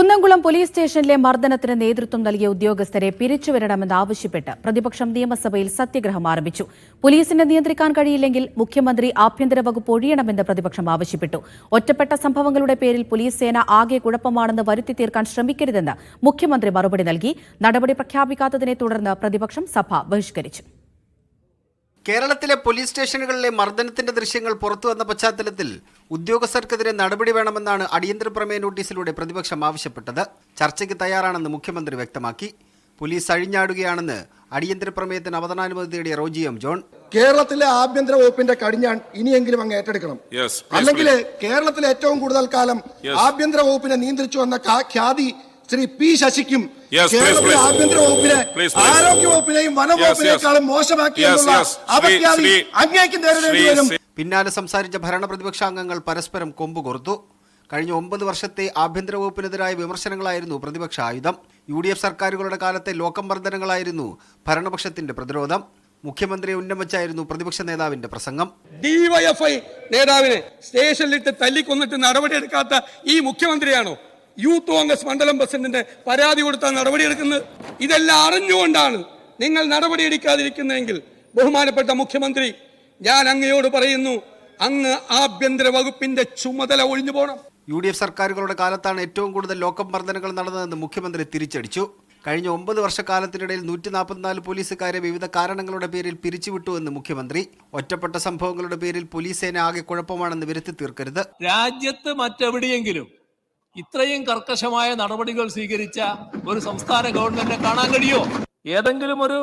Kunnamkulam police സ്റ്റേഷനിലെ മർദ്ദനത്തിന് നേതൃത്വം നൽകിയ ഉദ്യോഗസ്ഥരെ പിരിച്ചുവിടണമെന്നാവശ്യപ്പെട്ട് പ്രതിപക്ഷം നിയമസഭയിൽ സത്യഗ്രഹം ആരംഭിച്ചു. പോലീസിനെ നിയന്ത്രിക്കാൻ കഴിയില്ലെങ്കിൽ മുഖ്യമന്ത്രി ആഭ്യന്തര വകുപ്പ് ഒഴിയണമെന്ന് പ്രതിപക്ഷം ആവശ്യപ്പെട്ടു. ഒറ്റപ്പെട്ട സംഭവങ്ങളുടെ പേരിൽ പോലീസ് സേന ആകെ കുഴപ്പമാണെന്ന് വരുത്തി തീർക്കാൻ ശ്രമിക്കരുതെന്ന് മുഖ്യമന്ത്രി മറുപടി നൽകി. നടപടി പ്രഖ്യാപിക്കാത്തതിനെ തുടർന്ന് പ്രതിപക്ഷം സഭ ബഹിഷ്കരിച്ചു. കേരളത്തിലെ പോലീസ് സ്റ്റേഷനുകളിലെ മർദ്ദനത്തിന്റെ ദൃശ്യങ്ങൾ പുറത്തുവന്ന പശ്ചാത്തലത്തിൽ ഉദ്യോഗസ്ഥർക്കെതിരെ നടപടി വേണമെന്നാണ് അടിയന്തര പ്രമേയ നോട്ടീസിലൂടെ പ്രതിപക്ഷം ആവശ്യപ്പെട്ടത്. ചർച്ചയ്ക്ക് തയ്യാറാണെന്ന് മുഖ്യമന്ത്രി വ്യക്തമാക്കി. പോലീസ് അഴിഞ്ഞാടുകയാണെന്ന് അടിയന്തര പ്രമേയത്തിന് അവതരണാനുമതി തേടിയ റോജി എം ജോൺ. കേരളത്തിലെ ആഭ്യന്തര വകുപ്പിന്റെ കടിഞ്ഞാൺ ഇനിയെങ്കിലും അങ്ങ് ഏറ്റെടുക്കണം. അല്ലെങ്കിൽ കേരളത്തിലെ ഏറ്റവും കൂടുതൽ കാലം ആഭ്യന്തര വകുപ്പിനെ നിയന്ത്രിച്ചു വന്ന ഖ്യാതി ശ്രീ പി ശശിക്കും കേരളത്തിലെ ആഭ്യന്തര വകുപ്പിനെ ആരോഗ്യ വകുപ്പിനെയും വനംവകുപ്പിനേക്കാളും മോശമാക്കിയെന്നുള്ള അപഖ്യാതി അങ്ങേക്ക് നേരിടേണ്ടി വരും. പിന്നാലെ സംസാരിച്ച ഭരണ പ്രതിപക്ഷാംഗങ്ങൾ പരസ്പരം കൊമ്പുകൊറുത്തു. കഴിഞ്ഞ 9 വർഷത്തെ ആഭ്യന്തര വകുപ്പിനെതിരായ വിമർശനങ്ങളായിരുന്നു പ്രതിപക്ഷ ആയുധം. UDF സർക്കാരുകളുടെ കാലത്തെ ലോക്കം മർദ്ദനങ്ങളായിരുന്നു ഭരണപക്ഷത്തിന്റെ പ്രതിരോധം. മുഖ്യമന്ത്രിയെ ഉന്നം വെച്ചായിരുന്നു പ്രതിപക്ഷ നേതാവിന്റെ പ്രസംഗം. DYFI നേതാവിനെ സ്റ്റേഷനിലിട്ട് തല്ലിക്കൊന്നിട്ട് നടപടിയെടുക്കാത്ത ഈ മുഖ്യമന്ത്രിയാണോ യൂത്ത് കോൺഗ്രസ് മണ്ഡലം പ്രസിഡന്റിന്റെ പരാതി കൊടുത്താൽ നടപടിയെടുക്കുന്നത്? ഇതെല്ലാം അറിഞ്ഞുകൊണ്ടാണ് നിങ്ങൾ നടപടിയെടുക്കാതിരിക്കുന്നതെങ്കിൽ ബഹുമാനപ്പെട്ട മുഖ്യമന്ത്രി, ഞാൻ അങ്ങയോട് പറയുന്നു, അങ്ങ് ആഭ്യന്തര വകുപ്പിന്റെ ചുമതല ഒഴിഞ്ഞു പോകണം. UDF സർക്കാരുകളുടെ കാലത്താണ് ഏറ്റവും കൂടുതൽ ലോക്കം മർദ്ദനങ്ങൾ നടന്നതെന്ന് മുഖ്യമന്ത്രി തിരിച്ചടിച്ചു. കഴിഞ്ഞ 9 വർഷക്കാലത്തിനിടയിൽ 144 പോലീസുകാരെ വിവിധ കാരണങ്ങളുടെ പേരിൽ പിരിച്ചുവിട്ടുവെന്ന് മുഖ്യമന്ത്രി. ഒറ്റപ്പെട്ട സംഭവങ്ങളുടെ പേരിൽ പോലീസ് സേന ആകെ കുഴപ്പമാണെന്ന് വരുത്തി തീർക്കരുത്. രാജ്യത്ത് മറ്റെവിടെയെങ്കിലും ഇത്രയും കർക്കശമായ നടപടികൾ സ്വീകരിച്ച ഒരു സംസ്ഥാന ഗവൺമെന്റിനെ കാണാൻ കഴിയോ? ഏതെങ്കിലും ഒരു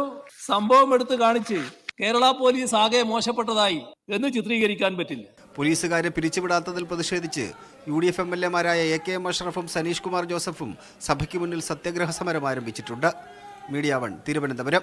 സംഭവം എടുത്ത് കാണിച്ച് കേരള പോലീസ് ആകെ മോശപ്പെട്ടതായി എന്ന് ചിത്രീകരിക്കാൻ പറ്റില്ല. പോലീസുകാരെ പിരിച്ചുവിടാത്തതിൽ പ്രതിഷേധിച്ച് UDF MLA-മാരായ AKM അഷ്റഫും സനീഷ് കുമാർ ജോസഫും സഭയ്ക്ക് മുന്നിൽ സത്യാഗ്രഹ സമരം ആരംഭിച്ചിട്ടുണ്ട്. മീഡിയ 1 തിരുവനന്തപുരം.